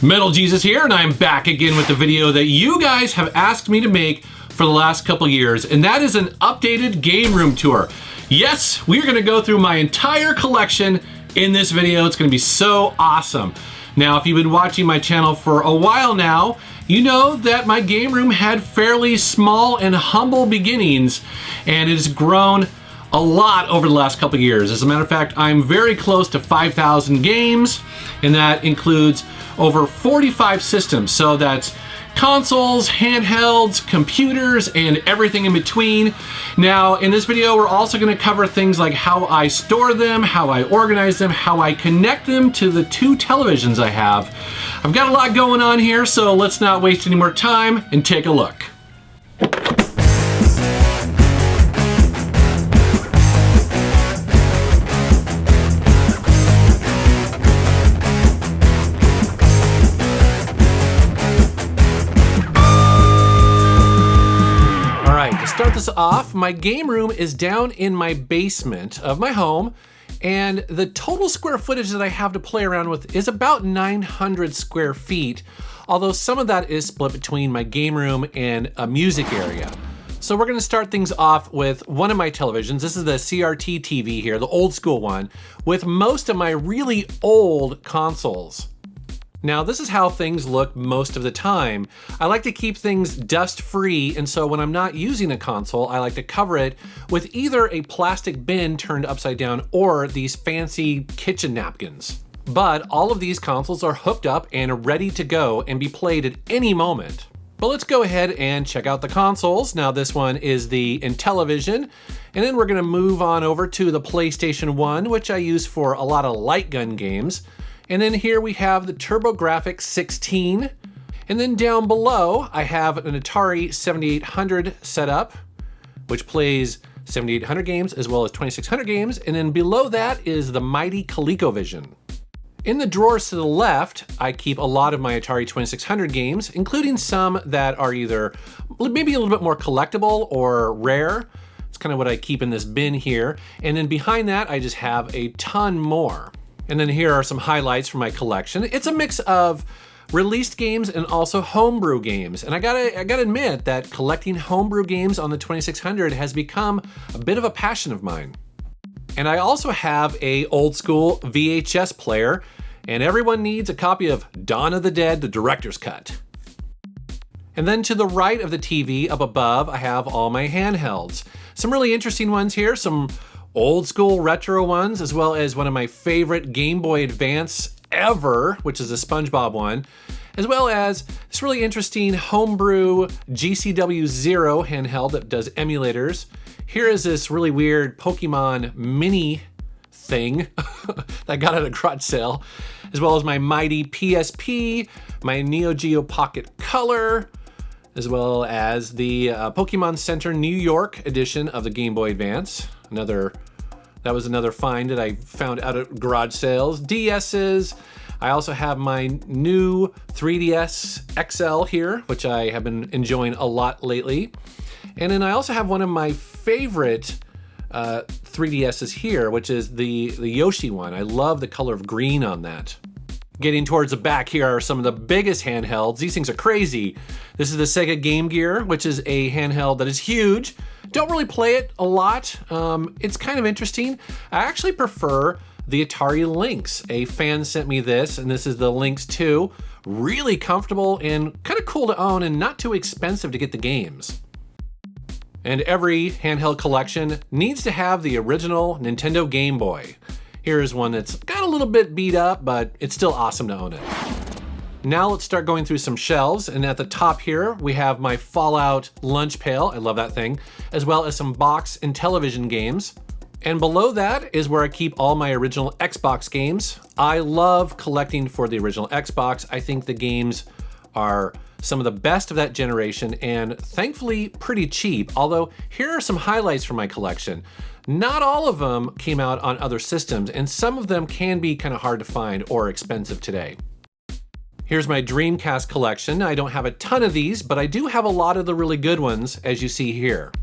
Metal Jesus here, and I'm back again with the video that you guys have asked me to make for the last couple years, and that is an updated game room tour. Yes, we're gonna go through my entire collection in this video. It's gonna be so awesome. Now, if you've been watching my channel for a while now, you know that my game room had fairly small and humble beginnings, and it has grown a lot over the last couple years. As a matter of fact, I'm very close to 5,000 games, and that includes over 45 systems. So that's consoles, handhelds, computers, and everything in between. Now, in this video, we're also going to cover things like how I store them, how I organize them, how I connect them to the two televisions I have. I've got a lot going on here, so let's not waste any more time and take a look. Start this off, my game room is down in my basement of my home, and the total square footage that I have to play around with is about 900 square feet, although some of that is split between my game room and a music area. So we're gonna start things off with one of my televisions. This is the CRT TV here, the old school one, with most of my really old consoles. Now, this is how things look most of the time. I like to keep things dust-free, and so when I'm not using a console, I like to cover it with either a plastic bin turned upside down or these fancy kitchen napkins. But all of these consoles are hooked up and ready to go and be played at any moment. But let's go ahead and check out the consoles. Now, this one is the Intellivision, and then we're gonna move on over to the PlayStation 1, which I use for a lot of light gun games. And then here we have the TurboGrafx 16. And then down below, I have an Atari 7800 set up, which plays 7800 games as well as 2600 games. And then below that is the mighty ColecoVision. In the drawers to the left, I keep a lot of my Atari 2600 games, including some that are either maybe a little bit more collectible or rare. It's kind of what I keep in this bin here. And then behind that, I just have a ton more. And then here are some highlights from my collection. It's a mix of released games and also homebrew games. And I gotta admit that collecting homebrew games on the 2600 has become a bit of a passion of mine. And I also have a old school VHS player, and everyone needs a copy of Dawn of the Dead, the director's cut. And then to the right of the TV up above, I have all my handhelds. Some really interesting ones here, some old school retro ones, as well as one of my favorite Game Boy Advance ever, which is a SpongeBob one, as well as this really interesting homebrew GCW Zero handheld that does emulators. Here is this really weird Pokemon mini thing that I got at a garage sale, as well as my mighty PSP, my Neo Geo Pocket Color, as well as the Pokemon Center New York edition of the Game Boy Advance. That was another find that I found out at garage sales. DS's. I also have my new 3DS XL here, which I have been enjoying a lot lately. And then I also have one of my favorite 3DS's here, which is the Yoshi one. I love the color of green on that. Getting towards the back here are some of the biggest handhelds. These things are crazy. This is the Sega Game Gear, which is a handheld that is huge. Don't really play it a lot. It's kind of interesting. I actually prefer the Atari Lynx. A fan sent me this, and this is the Lynx 2. Really comfortable and kind of cool to own and not too expensive to get the games. And every handheld collection needs to have the original Nintendo Game Boy. Here's one that's got a little bit beat up, but it's still awesome to own it. Now let's start going through some shelves, and at the top here we have my Fallout lunch pail, I love that thing, as well as some box and television games. And below that is where I keep all my original Xbox games. I love collecting for the original Xbox. I think the games are some of the best of that generation and thankfully pretty cheap, although here are some highlights from my collection. Not all of them came out on other systems, and some of them can be kind of hard to find or expensive today. Here's my Dreamcast collection. I don't have a ton of these, but I do have a lot of the really good ones, as you see here.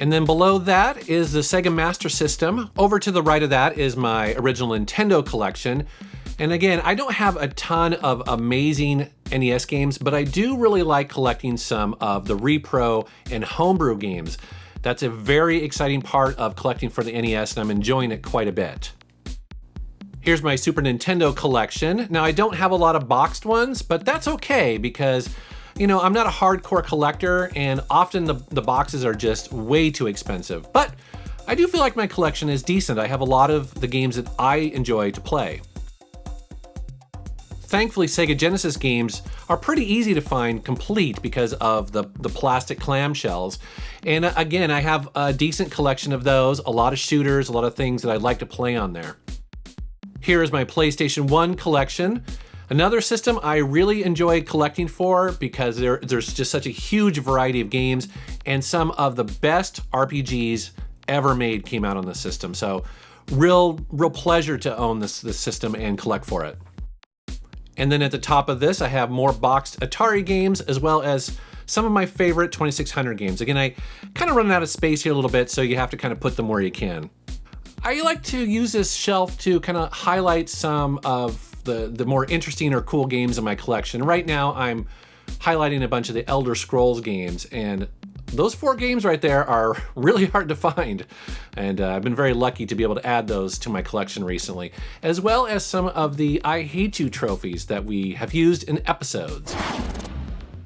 And then below that is the Sega Master System. Over to the right of that is my original Nintendo collection. And again, I don't have a ton of amazing NES games, but I do really like collecting some of the repro and homebrew games. That's a very exciting part of collecting for the NES, and I'm enjoying it quite a bit. Here's my Super Nintendo collection. Now, I don't have a lot of boxed ones, but that's okay because, you know, I'm not a hardcore collector, and often the boxes are just way too expensive. But I do feel like my collection is decent. I have a lot of the games that I enjoy to play. Thankfully, Sega Genesis games are pretty easy to find complete because of the plastic clamshells. And again, I have a decent collection of those, a lot of shooters, a lot of things that I'd like to play on there. Here is my PlayStation 1 collection. Another system I really enjoy collecting for because there's just such a huge variety of games, and some of the best RPGs ever made came out on the system. So real pleasure to own this system and collect for it. And then at the top of this, I have more boxed Atari games, as well as some of my favorite 2600 games. Again, I kind of run out of space here a little bit, so you have to kind of put them where you can. I like to use this shelf to kind of highlight some of the more interesting or cool games in my collection. Right now, I'm highlighting a bunch of the Elder Scrolls games, and those 4 games right there are really hard to find. And I've been very lucky to be able to add those to my collection recently, as well as some of the I Hate You trophies that we have used in episodes.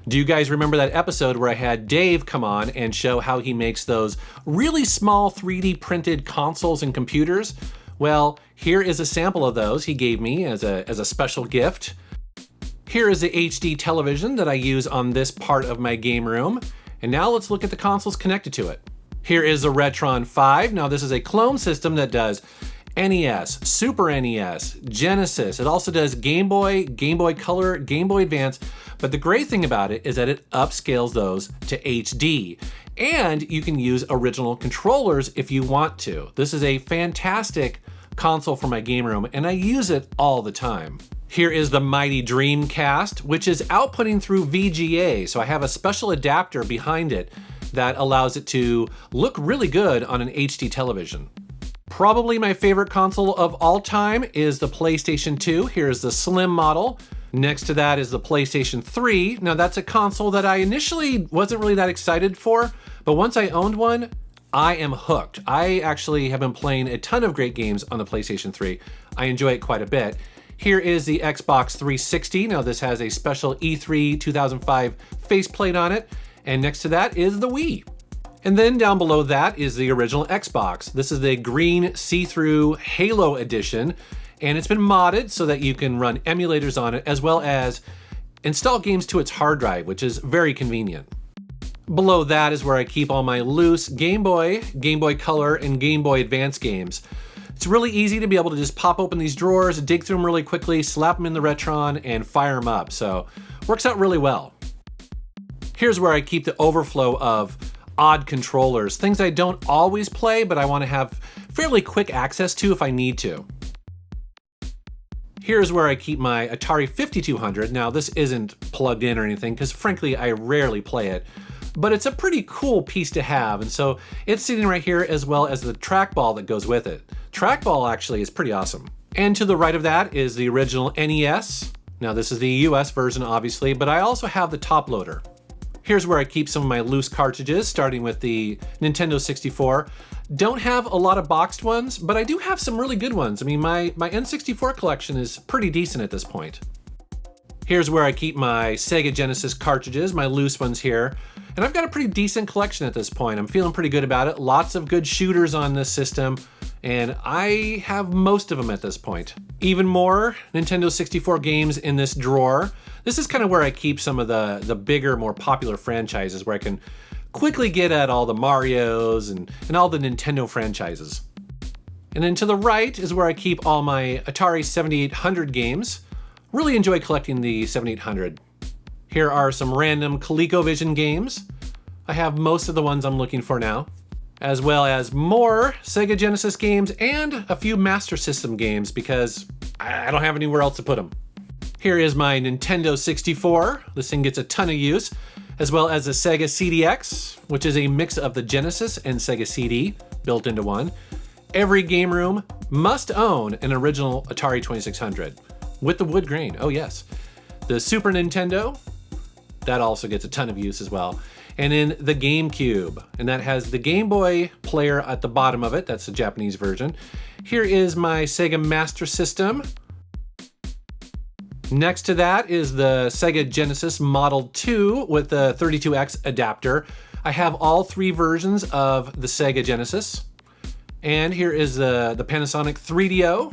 Do you guys remember that episode where I had Dave come on and show how he makes those really small 3D printed consoles and computers? Well, here is a sample of those he gave me as a special gift. Here is the HD television that I use on this part of my game room. And now let's look at the consoles connected to it. Here is the Retron 5. Now this is a clone system that does NES, Super NES, Genesis. It also does Game Boy, Game Boy Color, Game Boy Advance. But the great thing about it is that it upscales those to HD. And you can use original controllers if you want to. This is a fantastic console for my game room, and I use it all the time. Here is the mighty Dreamcast, which is outputting through VGA. So I have a special adapter behind it that allows it to look really good on an HD television. Probably my favorite console of all time is the PlayStation 2. Here's the slim model. Next to that is the PlayStation 3. Now that's a console that I initially wasn't really that excited for, but once I owned one, I am hooked. I actually have been playing a ton of great games on the PlayStation 3. I enjoy it quite a bit. Here is the Xbox 360. Now this has a special E3 2005 faceplate on it. And next to that is the Wii. And then down below that is the original Xbox. This is the green see-through Halo edition. And it's been modded so that you can run emulators on it, as well as install games to its hard drive, which is very convenient. Below that is where I keep all my loose Game Boy, Game Boy Color, and Game Boy Advance games. It's really easy to be able to just pop open these drawers, dig through them really quickly, slap them in the Retron, and fire them up. So works out really well. Here's where I keep the overflow of odd controllers, things I don't always play, but I want to have fairly quick access to if I need to. Here's where I keep my Atari 5200. Now this isn't plugged in or anything because frankly I rarely play it, but it's a pretty cool piece to have, and so it's sitting right here, as well as the trackball that goes with it. Trackball actually is pretty awesome. And to the right of that is the original NES. Now this is the US version obviously, but I also have the top loader. Here's where I keep some of my loose cartridges, starting with the Nintendo 64. Don't have a lot of boxed ones, but I do have some really good ones. I mean, my N64 collection is pretty decent at this point. Here's where I keep my Sega Genesis cartridges, my loose ones here. And I've got a pretty decent collection at this point. I'm feeling pretty good about it. Lots of good shooters on this system, and I have most of them at this point. Even more Nintendo 64 games in this drawer. This is kind of where I keep some of the bigger, more popular franchises, where I can quickly get at all the Marios and all the Nintendo franchises. And then to the right is where I keep all my Atari 7800 games. Really enjoy collecting the 7800. Here are some random ColecoVision games. I have most of the ones I'm looking for now, as well as more Sega Genesis games and a few Master System games because I don't have anywhere else to put them. Here is my Nintendo 64. This thing gets a ton of use. as well as the Sega CDX, which is a mix of the Genesis and Sega CD built into one. Every game room must own an original Atari 2600 with the wood grain, oh yes. The Super Nintendo, that also gets a ton of use as well. And then the GameCube, and that has the Game Boy player at the bottom of it. That's the Japanese version. Here is my Sega Master System. Next to that is the Sega Genesis Model 2 with the 32X adapter. I have all three versions of the Sega Genesis. And here is the Panasonic 3DO.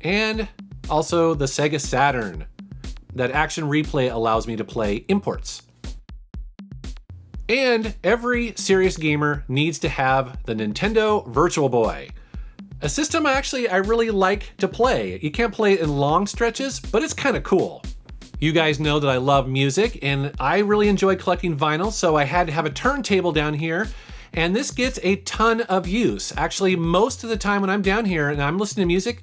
And also the Sega Saturn. That Action Replay allows me to play imports. And every serious gamer needs to have the Nintendo Virtual Boy. A system I really like to play. You can't play it in long stretches, but it's kind of cool. You guys know that I love music and I really enjoy collecting vinyl, so I had to have a turntable down here, and this gets a ton of use. Actually, most of the time when I'm down here and I'm listening to music,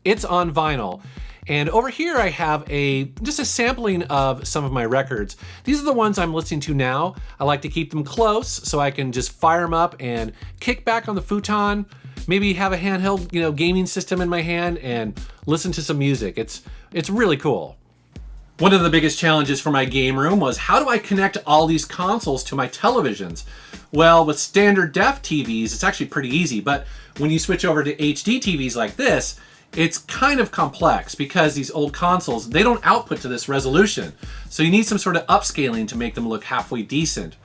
it's on vinyl. And over here I have just a sampling of some of my records. These are the ones I'm listening to now. I like to keep them close so I can just fire them up and kick back on the futon, maybe have a handheld, gaming system in my hand and listen to some music. It's really cool. One of the biggest challenges for my game room was, how do I connect all these consoles to my televisions? Well, with standard def TVs, it's actually pretty easy, but when you switch over to HD TVs like this, it's kind of complex because these old consoles, they don't output to this resolution. So you need some sort of upscaling to make them look halfway decent.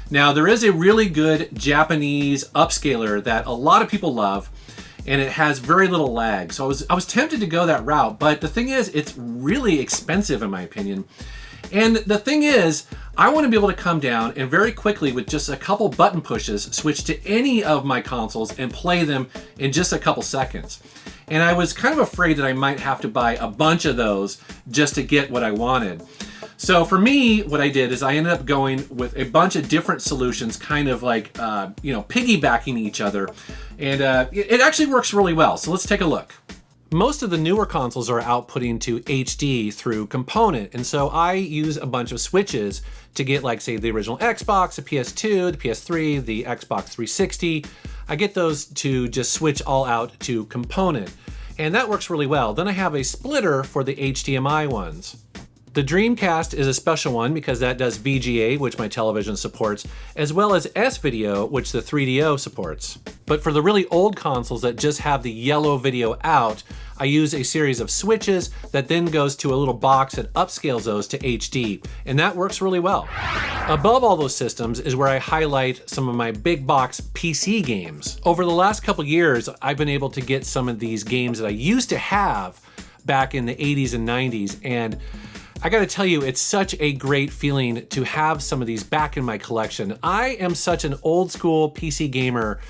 Now, there is a really good Japanese upscaler that a lot of people love, and it has very little lag. So I was tempted to go that route, but the thing is, it's really expensive in my opinion. And the thing is, I want to be able to come down and very quickly with just a couple button pushes, switch to any of my consoles and play them in just a couple seconds. And I was kind of afraid that I might have to buy a bunch of those just to get what I wanted. So for me, what I did is I ended up going with a bunch of different solutions, kind of like, piggybacking each other. And it actually works really well. So let's take a look. Most of the newer consoles are outputting to HD through component, and so I use a bunch of switches to get, like, say, the original Xbox, the PS2, the PS3, the Xbox 360. I get those to just switch all out to component, and that works really well. Then I have a splitter for the HDMI ones. The Dreamcast is a special one because that does VGA, which my television supports, as well as S-Video, which the 3DO supports. But for the really old consoles that just have the yellow video out, I use a series of switches that then goes to a little box that upscales those to HD, and that works really well. Above all those systems is where I highlight some of my big box PC games. Over the last couple years, I've been able to get some of these games that I used to have back in the 80s and 90s, and I gotta tell you, it's such a great feeling to have some of these back in my collection. I am such an old school PC gamer,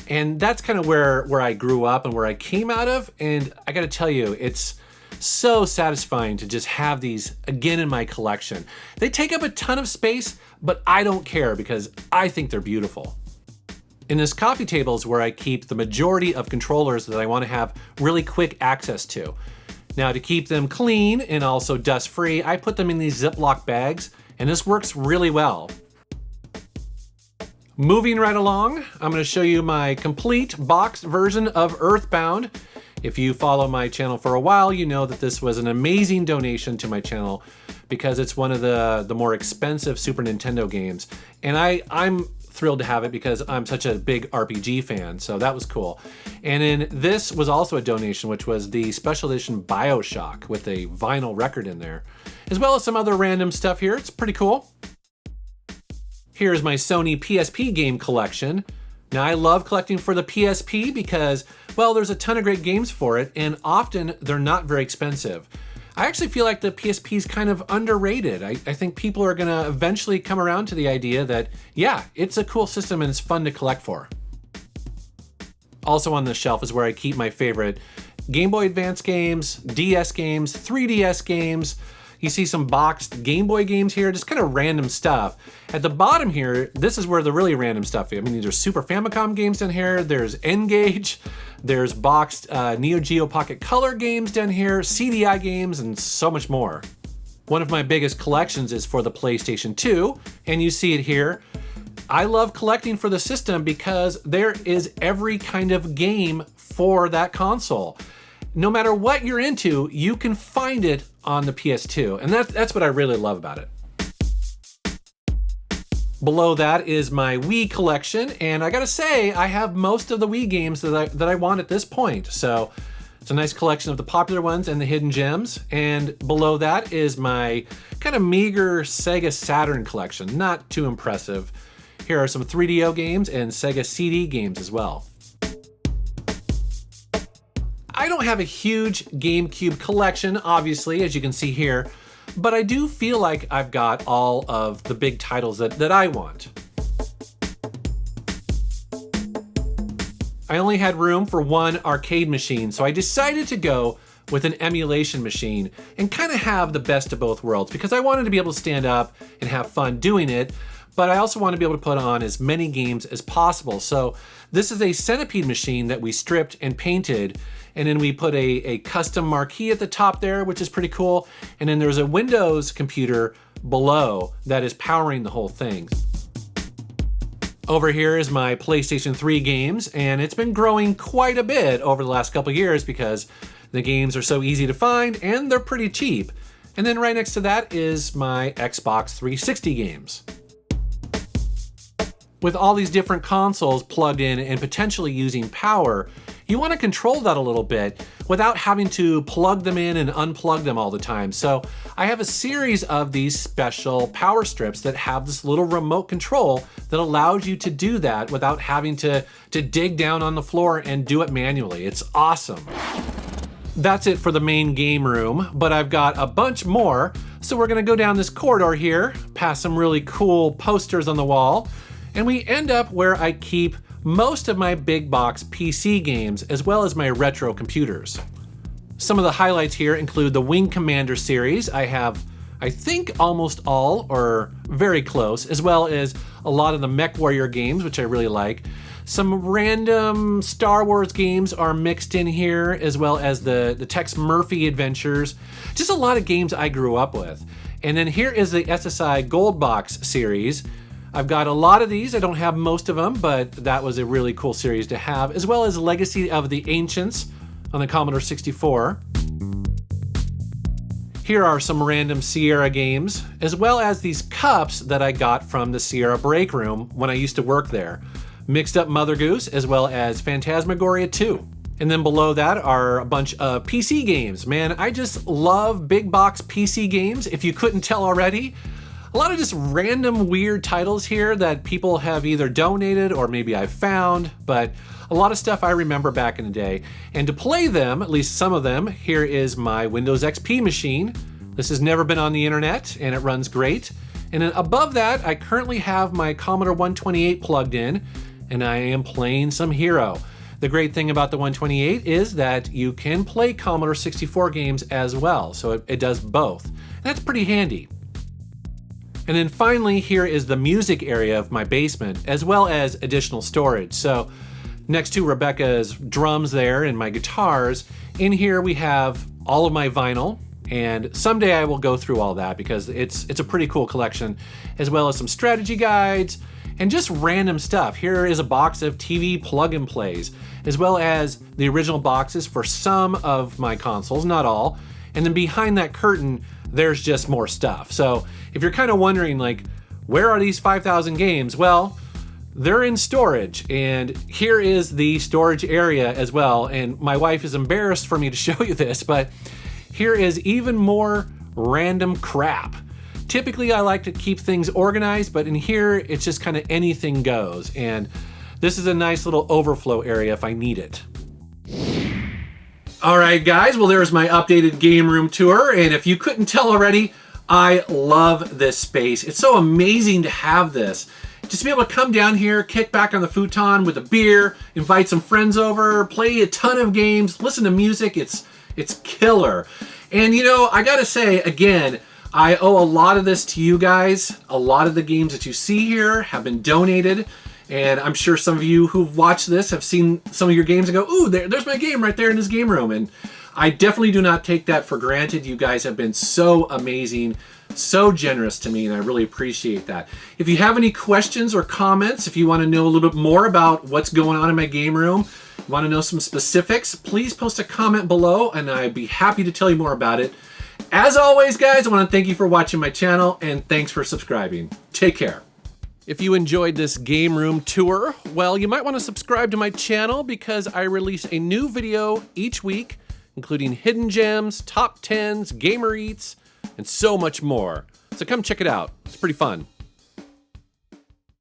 and that's kind of where I grew up and where I came out of, and I gotta tell you, it's so satisfying to just have these again in my collection. They take up a ton of space, but I don't care because I think they're beautiful. In this coffee table is where I keep the majority of controllers that I want to have really quick access to. Now, to keep them clean and also dust-free, I put them in these Ziploc bags, and this works really well. Moving right along, I'm going to show you my complete boxed version of Earthbound. If you follow my channel for a while, you know that this was an amazing donation to my channel because it's one of the more expensive Super Nintendo games. And I'm thrilled to have it because I'm such a big RPG fan, so that was cool. And then this was also a donation, which was the special edition BioShock with a vinyl record in there, as well as some other random stuff here. It's pretty cool. Here's my Sony PSP game collection. Now, I love collecting for the PSP because, well, there's a ton of great games for it, and often they're not very expensive. I actually feel like the PSP is kind of underrated. I think people are gonna eventually come around to the idea that, yeah, it's a cool system and it's fun to collect for. Also on the shelf is where I keep my favorite Game Boy Advance games, DS games, 3DS games. You see some boxed Game Boy games here, just kind of random stuff. At the bottom here, this is where the really random stuff is. I mean, there's Super Famicom games down here, there's N-Gage, there's boxed Neo Geo Pocket Color games down here, CDI games, and so much more. One of my biggest collections is for the PlayStation 2, and you see it here. I love collecting for the system because there is every kind of game for that console. No matter what you're into, you can find it on the PS2, and that's what I really love about it. Below that is my Wii collection, and I gotta say, I have most of the Wii games that I want at this point. So it's a nice collection of the popular ones and the hidden gems. And below that is my kind of meager Sega Saturn collection. Not too impressive. Here are some 3DO games and Sega CD games as well. I don't have a huge GameCube collection, obviously, as you can see here, but I do feel like I've got all of the big titles that I want. I only had room for one arcade machine, so I decided to go with an emulation machine and kind of have the best of both worlds because I wanted to be able to stand up and have fun doing it, but I also want to be able to put on as many games as possible. So this is a Centipede machine that we stripped and painted, and then we put a custom marquee at the top there, which is pretty cool. And then there's a Windows computer below that is powering the whole thing. Over here is my PlayStation 3 games, and it's been growing quite a bit over the last couple years because the games are so easy to find and they're pretty cheap. And then right next to that is my Xbox 360 games. With all these different consoles plugged in and potentially using power, you want to control that a little bit without having to plug them in and unplug them all the time. So I have a series of these special power strips that have this little remote control that allows you to do that without having to dig down on the floor and do it manually. It's awesome. That's it for the main game room, but I've got a bunch more. So we're gonna go down this corridor here, past some really cool posters on the wall, and we end up where I keep most of my big box PC games as well as my retro computers. Some of the highlights here include the Wing Commander series. I have, I think, almost all or very close, as well as a lot of the Mech Warrior games, which I really like. Some random Star Wars games are mixed in here, as well as the Tex Murphy adventures. Just a lot of games I grew up with. And then here is the SSI Gold Box series. I've got a lot of these. I don't have most of them, but that was a really cool series to have, as well as Legacy of the Ancients on the Commodore 64. Here are some random Sierra games, as well as these cups that I got from the Sierra break room when I used to work there. Mixed Up Mother Goose, as well as Phantasmagoria 2. And then below that are a bunch of PC games. Man, I just love big box PC games, if you couldn't tell already. A lot of just random weird titles here that people have either donated or maybe I've found, but a lot of stuff I remember back in the day. And to play them, at least some of them, here is my Windows XP machine. This has never been on the internet and it runs great. And then above that, I currently have my Commodore 128 plugged in and I am playing some Hero. The great thing about the 128 is that you can play Commodore 64 games as well, so it does both. And that's pretty handy. And then finally, here is the music area of my basement, as well as additional storage. So next to Rebecca's drums there and my guitars, in here we have all of my vinyl. And someday I will go through all that because it's a pretty cool collection, as well as some strategy guides and just random stuff. Here is a box of TV plug and plays, as well as the original boxes for some of my consoles, not all. And then behind that curtain, there's just more stuff. So if you're kind of wondering, like, where are these 5,000 games? Well, they're in storage, and here is the storage area as well. And my wife is embarrassed for me to show you this, but here is even more random crap. Typically, I like to keep things organized, but in here, it's just kind of anything goes. And this is a nice little overflow area if I need it. All right, guys, well, there's my updated game room tour. And if you couldn't tell already, I love this space. It's so amazing to have this. Just to be able to come down here, kick back on the futon with a beer, invite some friends over, play a ton of games, listen to music. It's killer. And you know, I gotta say, again, I owe a lot of this to you guys. A lot of the games that you see here have been donated. And I'm sure some of you who've watched this have seen some of your games and go, ooh, there's my game right there in this game room. And I definitely do not take that for granted. You guys have been so amazing, so generous to me, and I really appreciate that. If you have any questions or comments, if you want to know a little bit more about what's going on in my game room, want to know some specifics, please post a comment below and I'd be happy to tell you more about it. As always, guys, I want to thank you for watching my channel and thanks for subscribing. Take care. If you enjoyed this game room tour, well, you might want to subscribe to my channel because I release a new video each week, including hidden gems, top 10s, gamer eats, and so much more. So come check it out. It's pretty fun.